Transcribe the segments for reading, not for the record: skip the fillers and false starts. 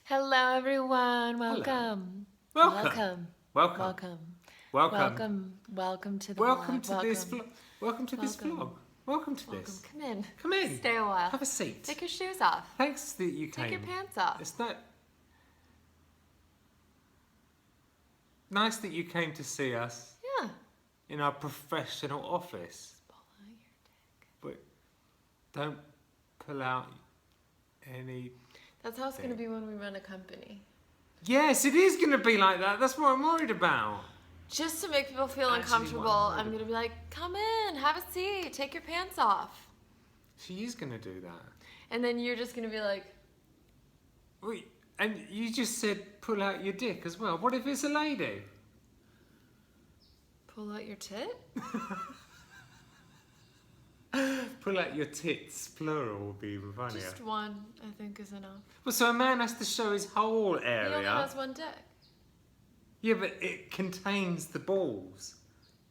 Hello, everyone. Welcome. Welcome. Welcome to the Welcome vlog. to this vlog. Welcome to this vlog. Welcome to this. Come in. Come in. Stay a while. Have a seat. Take your shoes off. Thanks that you came. Take your pants off. It's not nice that you came to see us. Yeah. In our professional office. Pull out your dick. But don't pull out any. That's how it's going to be when we run a company. Yes, it is going to be like that. That's what I'm worried about. Just to make people feel Actually, uncomfortable, I'm going to be like, come in, have a seat, take your pants off. She is going to do that. And then you're just going to be like... Wait, and you just said pull out your dick as well. What if it's a lady? Pull out your tit? Pull out your tits, plural, would be even funnier. Just one, I think, is enough. Well, so a man has to show his whole area. He only has one dick. Yeah, but it contains the balls.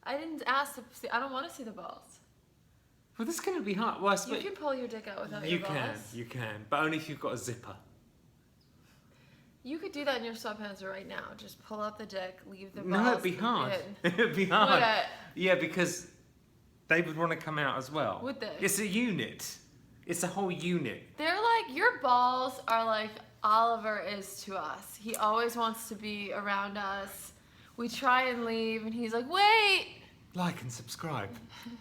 I didn't ask to see. I don't want to see the balls. Well, this is going to be hard. Well, I You suppose can pull your dick out without your balls. You can, but only if you've got a zipper. You could do that in your sweatpants right now. Just pull out the dick, leave the balls. No, it'd be hard. in. It'd be hard. Would it? Yeah, because they would want to come out as well. Would they? It's a unit. It's a whole unit. They're like, your balls are like Oliver is to us. He always wants to be around us. We try and leave, and he's like, wait. Like and subscribe.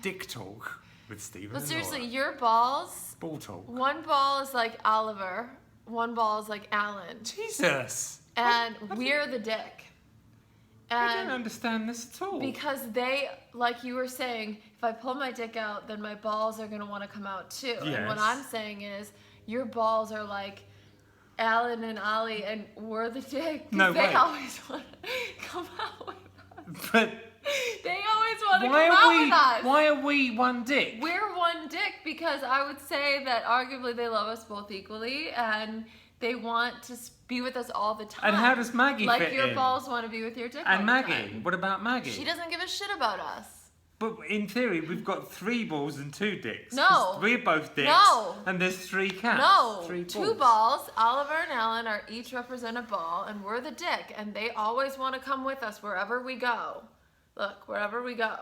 Dick Talk with Steeven. But and seriously, Laura. your balls, Ball Talk. one ball is like Oliver, one ball is like Alan. Jesus. And we're the dick. I And don't understand this at all. because they, like you were saying, if I pull my dick out, then my balls are going to want to come out too. And what Yes. I'm saying is, your balls are like Alan and Ollie, and we're the dick. 'Cause No they way. always want to come out with us. But They always want to why come out are we? with us. Why are we one dick? We're one dick because I would say that arguably they love us both equally, and they want to be with us all the time. And how does Maggie like fit your in? balls want to be with your dick all And the Maggie? time. What about Maggie? She doesn't give a shit about us. But in theory, we've got 3 balls and 2 dicks. No. 'Cause we're both dicks. No. And there's 3 cats. No, 3 2 balls. Oliver and Alan are each represent a ball, and we're the dick, and they always want to come with us wherever we go. Look, wherever we go.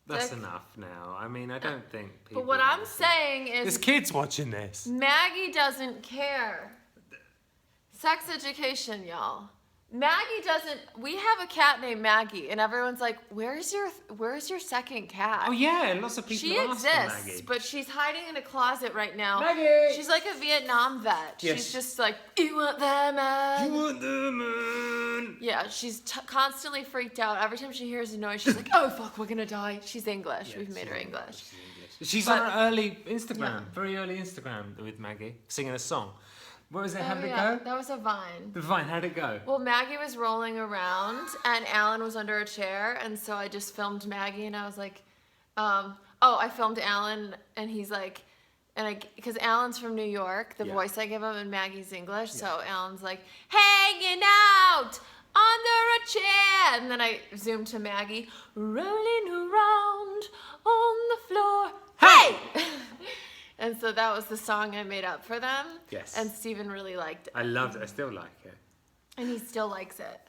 That's Dick. enough now. I mean, I don't think people... But what I'm saying There's is kids watching this. Maggie doesn't care. Sex education, y'all. Maggie doesn't. We have a cat named Maggie, and everyone's like, "Where's your second cat?" Oh yeah, lots of people She ask for exists, Maggie. but she's hiding in a closet right now. Maggie! She's like a Vietnam vet. Yes. She's just like, "You want that, man?" You want the moon? Yeah, she's constantly freaked out. Every time she hears a noise, she's like, "Oh fuck, we're gonna die." She's English. We've made her English. She's But- on her early Instagram, Yeah. very early Instagram with Maggie, singing a song. What was it? How Oh, did yeah, it go? that was a vine. The Vine, how'd it go? Well, Maggie was rolling around, and Alan was under a chair, and so I just filmed Maggie, and I was like, I filmed Alan, and he's like, because Alan's from New York, the Yeah. voice I give him, and Maggie's English, so Alan's like, hanging out under a chair, and then I zoomed to Maggie, rolling around on the floor, hey! And so that was the song I made up for them. Yes. And Steeven really liked it. I loved it. I still like it. And he still likes it.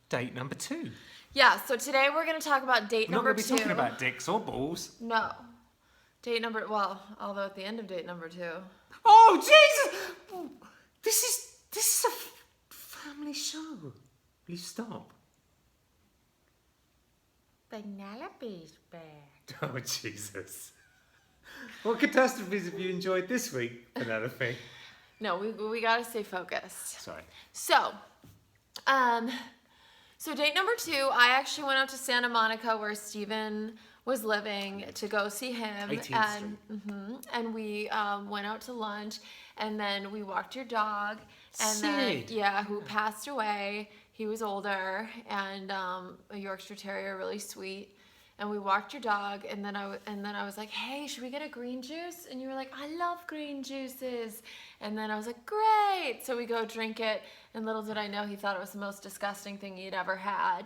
Date number 2. Yeah, so today we're going to talk about date We're not number going to 2. be talking about dicks or balls. No. Although at the end of date number 2. Oh, Jesus! This is a family show. Will you stop? Penelope's back. Oh, Jesus. What catastrophes have you enjoyed this week, Penelope? No, we got to stay focused. Sorry. So date number 2, I actually went out to Santa Monica where Steeven was living to go see him. 18th And we went out to lunch, and then we walked your dog. And Sid. then, who passed away. He was older, and a Yorkshire Terrier, really sweet. And we walked your dog, and then I was like, hey, should we get a green juice? And you were like, I love green juices. And then I was like, great. So we go drink it, and little did I know he thought it was the most disgusting thing he'd ever had.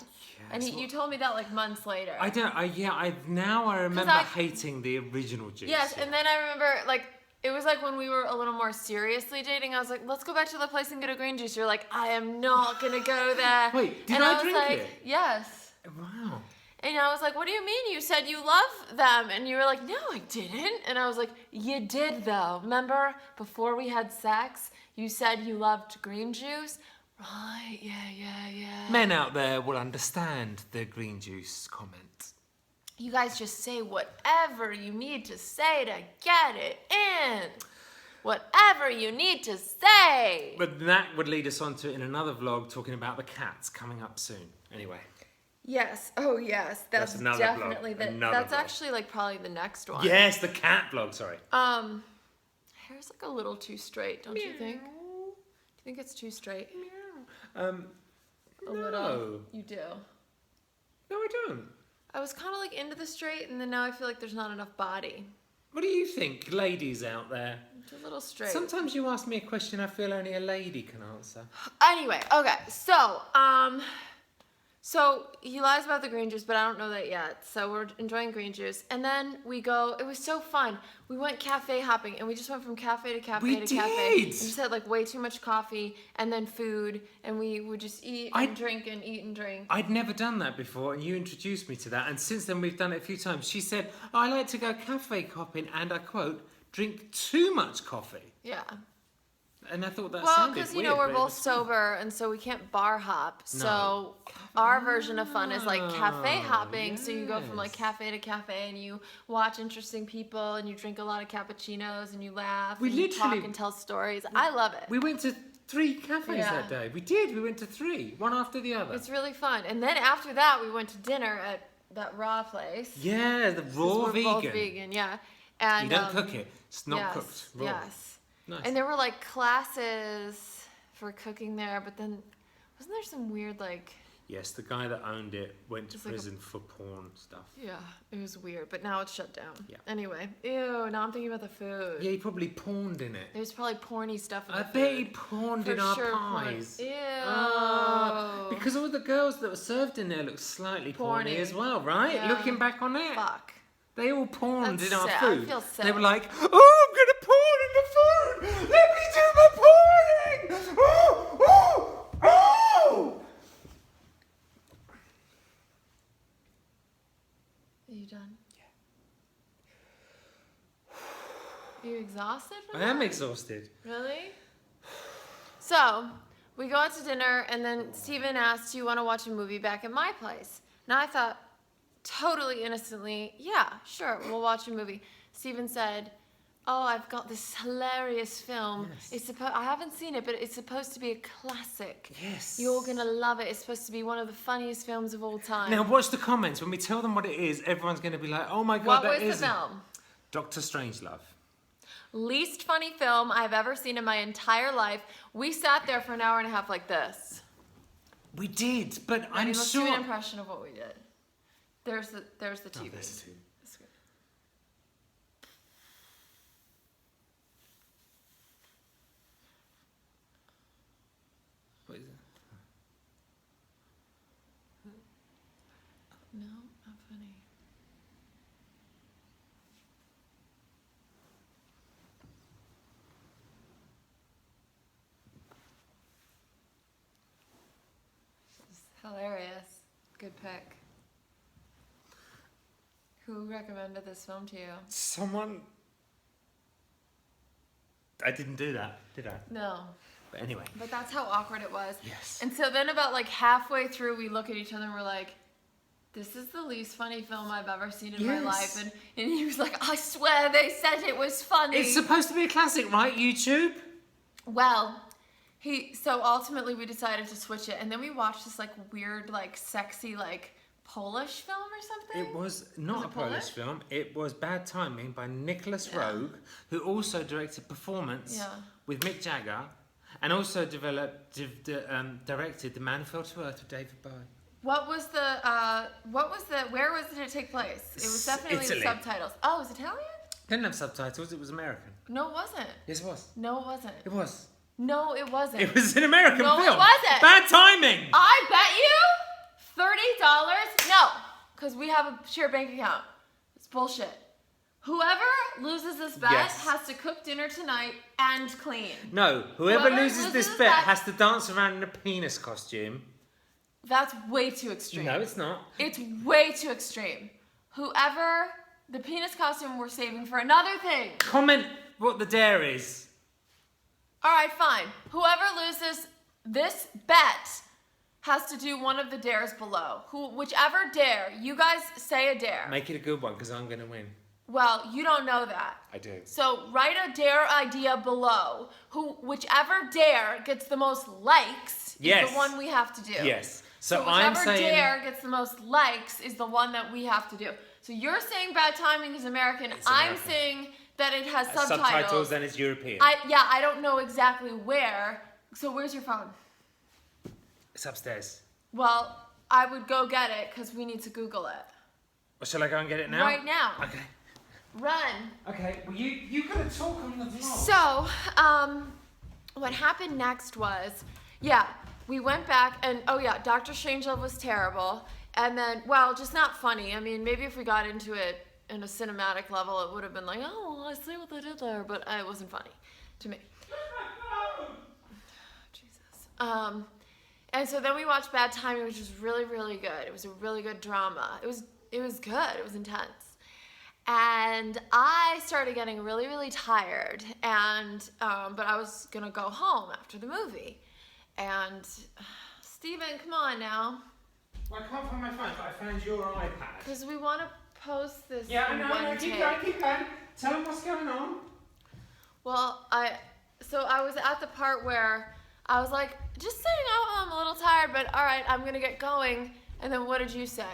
And you told me that like months later. I remember I- hating the original juice. Yes, and then I remember like It was like when we were a little more seriously dating. I was like, let's go back to the place and get a green juice. You're like, I am not gonna go there. Wait, did and I was drink like, it? Yes. Wow. And I was like, what do you mean? You said you love them. And you were like, no, I didn't. And I was like, you did though. Remember before we had sex, you said you loved green juice? Right, yeah. Men out there will understand the green juice comment. You guys just say whatever you need to say to get it in. Whatever you need to say. But that would lead us on to in another vlog talking about the cats coming up soon. Anyway. Yes. Oh, yes. That's another definitely vlog. That's Vlog. actually like probably the next one. Yes, the cat vlog, sorry. Hair's like a little too straight, don't you think? Do you think it's too straight? A little. You do. No, I don't. I was kind of like into the straight, and then now I feel like there's not enough body. What do you think, ladies out there? It's a little straight. Sometimes you ask me a question I feel only a lady can answer. Anyway, okay, so he lies about the green juice, but I don't know that yet. So we're enjoying green juice, and then we go. It was so fun. We went cafe hopping, and we just went from cafe to cafe to cafe. did. And just had like way too much coffee, and then food, and we would just eat and drink and eat and drink. I'd never done that before, and you introduced me to that, and since then we've done it a few times. She said, I like to go cafe hopping, and I quote, drink too much coffee. Yeah. And I thought that Well, sounded because weird. we're but it both was fun. sober, and so we can't bar hop. No. So our version of fun is like cafe hopping. yes. So you go from like cafe to cafe, and you watch interesting people, and you drink a lot of cappuccinos, and you laugh, We and you literally- talk and tell stories. I love it. We went to 3 cafes Yeah. that day. We did. We went to 3, one after the other. It's really fun. And then after that, we went to dinner at that raw place. Yeah, the 'Cause raw we're vegan. both vegan, yeah. And You don't cook it. It's not yes, cooked. Raw. Yes. Nice. And there were like classes for cooking there, but then wasn't there some weird like? Yes, the guy that owned it went to It's like a- prison for porn stuff. Yeah, it was weird, but now it's shut down. Yeah. Anyway, ew. Now I'm thinking about the food. Yeah, he probably porned in it. There's probably porny stuff in I the food. bet he porned For in our sure, porn. pies. Ew. Because all the girls that were served in there looked slightly porny Porny. as well, right? Yeah. Looking back on it. Fuck. They all porned That's in our sad. I food. feel They were sad. like, oh, I'm going to porn in the food. Let me do my porning. Oh. Are you done? Yeah. Are you exhausted? From I am that? exhausted. Really? So, we go out to dinner, and then Steeven asked, do you want to watch a movie back at my place? And I thought, totally innocently, yeah, sure, we'll watch a movie. Steeven said, oh, I've got this hilarious film. Yes. I haven't seen it, but it's supposed to be a classic. Yes. You're going to love it. It's supposed to be one of the funniest films of all time. Now watch the comments. When we tell them what it is, everyone's going to be like, oh my God, what that was is the film? Dr. Strangelove. Least funny film I've ever seen in my entire life. We sat there for an hour and a half like this. We did, but I'm Let's do an sure... impression of what we did. There's the TV. Oh, there's 2. It's good. What is it? No, not funny. This is hilarious. Good pick. Who recommended this film to you? Someone... I didn't do that, did I? No. But anyway. But that's how awkward it was. Yes. And so then about like halfway through, we look at each other and we're like, this is the least funny film I've ever seen in my Yes. life. And he was like, I swear they said it was funny. It's supposed to be a classic, right, YouTube? Well, so ultimately we decided to switch it. And then we watched this like weird, like sexy, like Polish film or something. It was not Was a it Polish Polish? film. It was Bad Timing by Nicholas Yeah. Rogue, who also directed Performance Yeah. with Mick Jagger, and also directed The Man Who Fell to Earth with David Bowie. Where did it take place? It was definitely Italy. the subtitles. Oh, it was Italian? Didn't have subtitles. It was American. No, it wasn't. Yes, it was. No, it wasn't. It was. No, it wasn't. It was an American No, it film. wasn't. Bad Timing. I bet you $30. No, because we have a shared bank account. It's bullshit. Whoever loses this bet Yes. has to cook dinner tonight and clean. No, whoever Whoever loses this loses bet that- has to dance around in a penis costume. That's way too extreme. No, it's not. It's way too extreme. Whoever, the penis costume we're saving for another thing. Comment what the dare is. All right, fine. Whoever loses this bet has to do one of the dares below. Whichever dare, you guys say a dare. Make it a good one, because I'm going to win. Well, you don't know that. I do. So write a dare idea below. Whichever dare gets the most likes Yes. is the one we have to do. Yes. So I'm whichever saying... dare gets the most likes is the one that we have to do. So you're saying bad timing is American. It's I'm American. saying that it has subtitles and it's European. I don't know exactly where. So where's your phone? It's upstairs. Well, I would go get it because we need to Google it. Or shall I go and get it now? Right now. Okay. Run. Okay, well, you gotta talk on the floor. So, what happened next was, we went back and, Dr. Strangelove was terrible. And then, well, just not funny. I mean, maybe if we got into it in a cinematic level, it would have been like, oh, well, I see what they did there. But it wasn't funny to me. Jesus. And so then we watched Bad Timing, which was really, really good. It was a really good drama. It was good. It was intense. And I started getting really, really tired. And but I was gonna go home after the movie. And Steeven, come on now. Well, I can't find my phone, but I found your iPad. Because we want to post this Yeah, in I one know. take. Keep going. Tell them what's going on. Well, I was at the part where I was like, just saying, oh, I'm a little tired, but all right, I'm gonna get going. And then what did you say?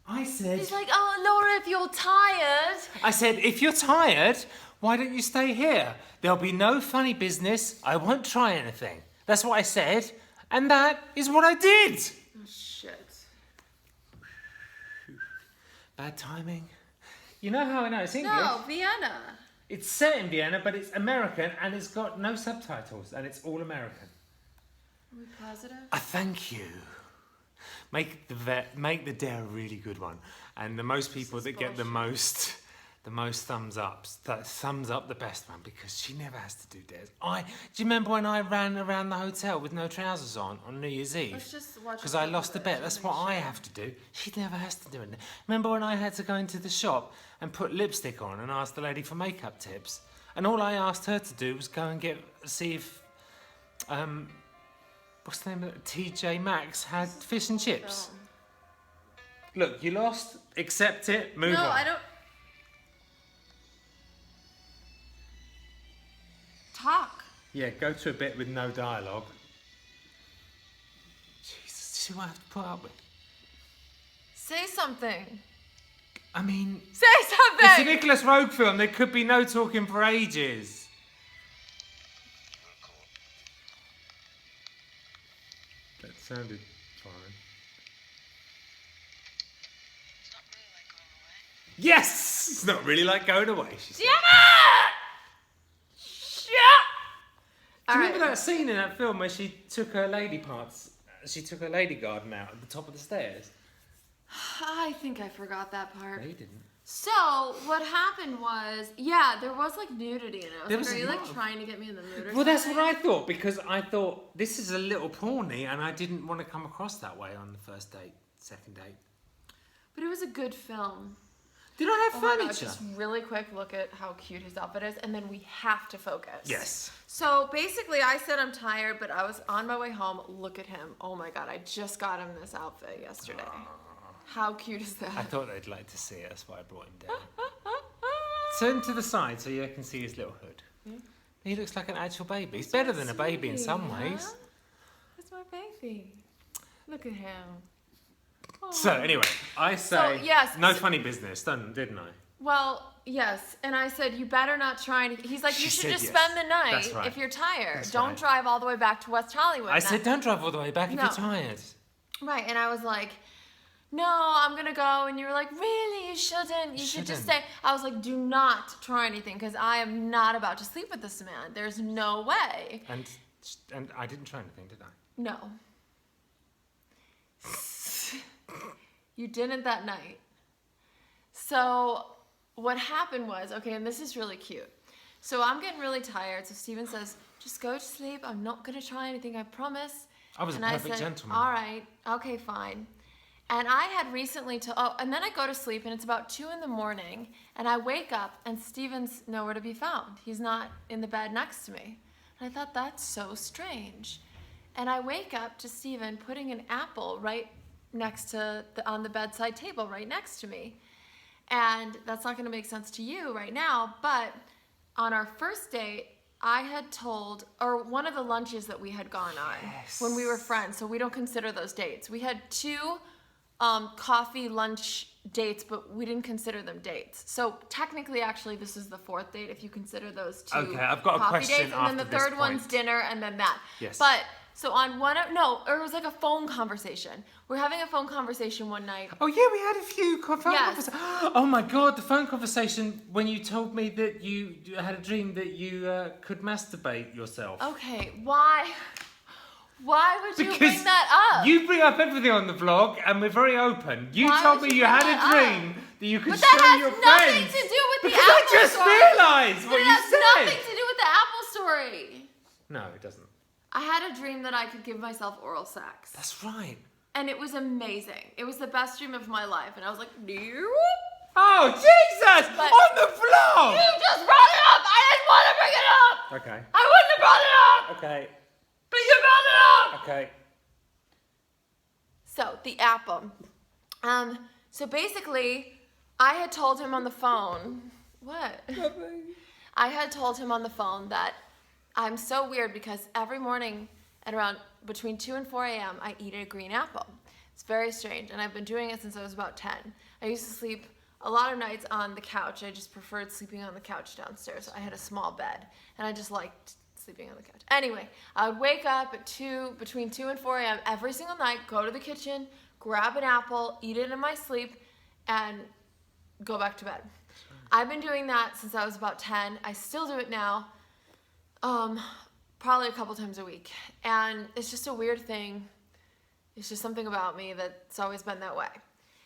I said... He's like, oh, Laura, if you're tired. I said, if you're tired, why don't you stay here? There'll be no funny business. I won't try anything. That's what I said. And that is what I did. Oh, shit. Bad timing. You know how I know it's English? No, Vienna. It's set in Vienna, but it's American, and it's got no subtitles, and it's all American. Are we positive? I thank you. Make the dare a really good one, and the most people that get the most thumbs ups, thumbs up the best one, because she never has to do dares. Do you remember when I ran around the hotel with no trousers on New Year's Eve? Let's just watch. Because I lost the bet. That's what I have to do. She never has to do it. Remember when I had to go into the shop and put lipstick on and ask the lady for makeup tips? And all I asked her to do was go and see if, what's the name of it? TJ Maxx had fish and chips. Film. Look, you lost. Accept it. Move on. No, I don't. Talk. Yeah, go to a bit with no dialogue. Jesus, see what I have to put up with? Say something. I mean, Say something. it's a Nicholas Rogue film. There could be no talking for ages. That sounded fine. Yes! It's not really like going away, she said. Damn it! Shut. Do you remember that scene in that film where she took her lady parts? She took her lady garden out at the top of the stairs. I think I forgot that part. No, you didn't. So what happened was, there was like nudity in it. I There was was like, are a you like lot of- trying to get me in the mood or Well, that's what something? I thought, because I thought this is a little porny, and I didn't want to come across that way on the first date, second date. But it was a good film. Did I have Oh my God, furniture? just really quick look at how cute his outfit is, and then we have to focus. Yes. So basically, I said I'm tired, but I was on my way home. Look at him. Oh my God, I just got him this outfit yesterday. How cute is that? I thought they'd like to see it, that's why I brought him down. Turn to the side so you can see his little hood. He looks like an actual baby. He's better than a baby in some ways. That's my baby. Look at him. So anyway, I say yes, no so- funny business, didn't I? Well, yes, and I said you better not try. He's like, She you should said just yes. spend the night That's right. if you're tired. That's Don't right. drive all the way back to West Hollywood. I said don't drive all the way back if No. you're tired. Right, and I was like, no, I'm gonna go, and you were like, really, you shouldn't. You should just Shouldn't. stay. I was like, do not try anything, because I am not about to sleep with this man. There's no way. And I didn't try anything, did I? No. You didn't that night. So what happened was, okay, and this is really cute. So I'm getting really tired. So Steeven says, just go to sleep. I'm not going to try anything, I promise. I was and a perfect I said, gentleman. all right, okay, fine. And I had recently and then I go to sleep and it's about 2 a.m. and I wake up and Steeven's nowhere to be found. He's not in the bed next to me. And I thought, that's so strange. And I wake up to Steeven putting an apple right next to on the bedside table right next to me. And that's not going to make sense to you right now, but on our first date, I had told, or one of the lunches that we had gone on when we were friends, so we don't consider those dates. We had 2 coffee lunch dates, but we didn't consider them dates. So technically, actually, this is the 4th date if you consider those 2 Okay, I've got a coffee question dates, and then the after this 3rd one's point. dinner, and then that. Yes. But so on or it was like a phone conversation. We're having a phone conversation one night. Oh yeah, we had a few phone Yes. conversations. Oh my god, the phone conversation when you told me that you had a dream that you could masturbate yourself. Okay, why would you Because bring that up? you bring up everything on the vlog, and we're very open. You Why told would me you you had bring a that dream that you could But show that your has nothing friends. to do with the Because I apple just story. realised what It you has said. nothing to do with the apple story. No, it doesn't. I had a dream that I could give myself oral sex. That's right. And it was amazing. It was the best dream of my life. And I was like, no. Oh Jesus! But- On the floor. You just brought it up. I didn't want to bring it up. Okay. I wouldn't have brought it up. Okay. But you brought it up. Okay. So the apple. So basically, I had told him on the phone. What? I had told him on the phone that I'm so weird because every morning at around between 2 and 4 a.m. I eat a green apple. It's very strange, and I've been doing it since I was about 10. I used to sleep a lot of nights on the couch. I just preferred sleeping on the couch downstairs. I had a small bed, and I just liked sleeping on the couch. Anyway, I would wake up at between 2 and 4 a.m. every single night, go to the kitchen, grab an apple, eat it in my sleep, and go back to bed. I've been doing that since I was about 10. I still do it now, probably a couple times a week. And it's just a weird thing. It's just something about me that's always been that way.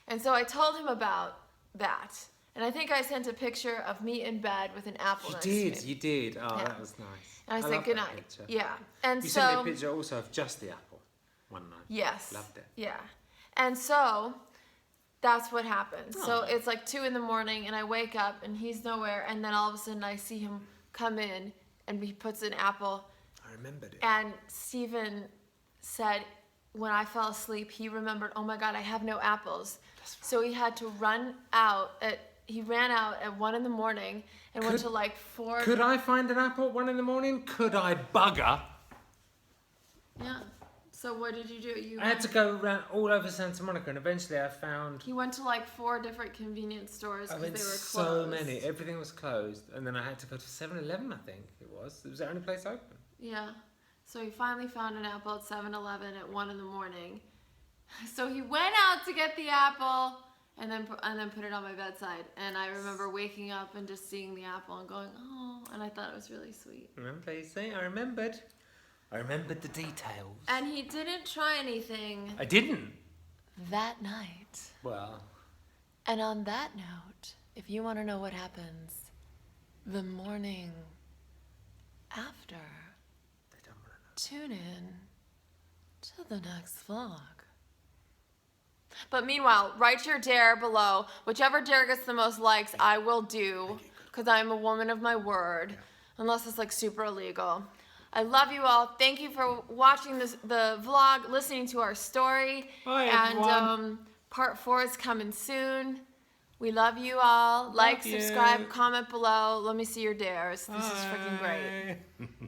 And so I told him about that. And I think I sent a picture of me in bed with an apple next to me. You did. Oh, Yeah. that was nice. And I said love good that night. picture. Yeah. And You so sent me a picture also of just the apple one night. yes. Loved it. Yeah. And so that's what happened. So Aw. it's like 2 in the morning and I wake up and he's nowhere, and then all of a sudden I see him come in and he puts an apple. I remembered it. And Steeven said when I fell asleep, he remembered, oh my God, I have no apples. So he had to run out he ran out at 1 in the morning and went to like 4. Could I find an apple at 1 in the morning? Could I bugger? Yeah. So what did you do? I had to go around all over Santa Monica, and eventually I found. He went to like 4 different convenience stores I because went they were so closed. many. Everything was closed, and then I had to go to 7-Eleven. I think it was. It was the only place open. Yeah. So he finally found an apple at 7-Eleven at 1 in the morning. So he went out to get the apple and then put it on my bedside. And I remember waking up and just seeing the apple and going, oh, and I thought it was really sweet. Remember you say? I remembered. I remembered the details. And he didn't try anything I didn't. that night. Well, And on that note, if you want to know what happens the morning after, they don't want to know. tune in to the next vlog. But meanwhile, write your dare below. Whichever dare gets the most likes, I will do, because I'm a woman of my word, unless it's like super illegal. I love you all. Thank you for watching the vlog, listening to our story. Bye, and everyone. part 4 is coming soon. We love you all. Like, you. subscribe, comment below. Let me see your dares. This is freaking great. Bye.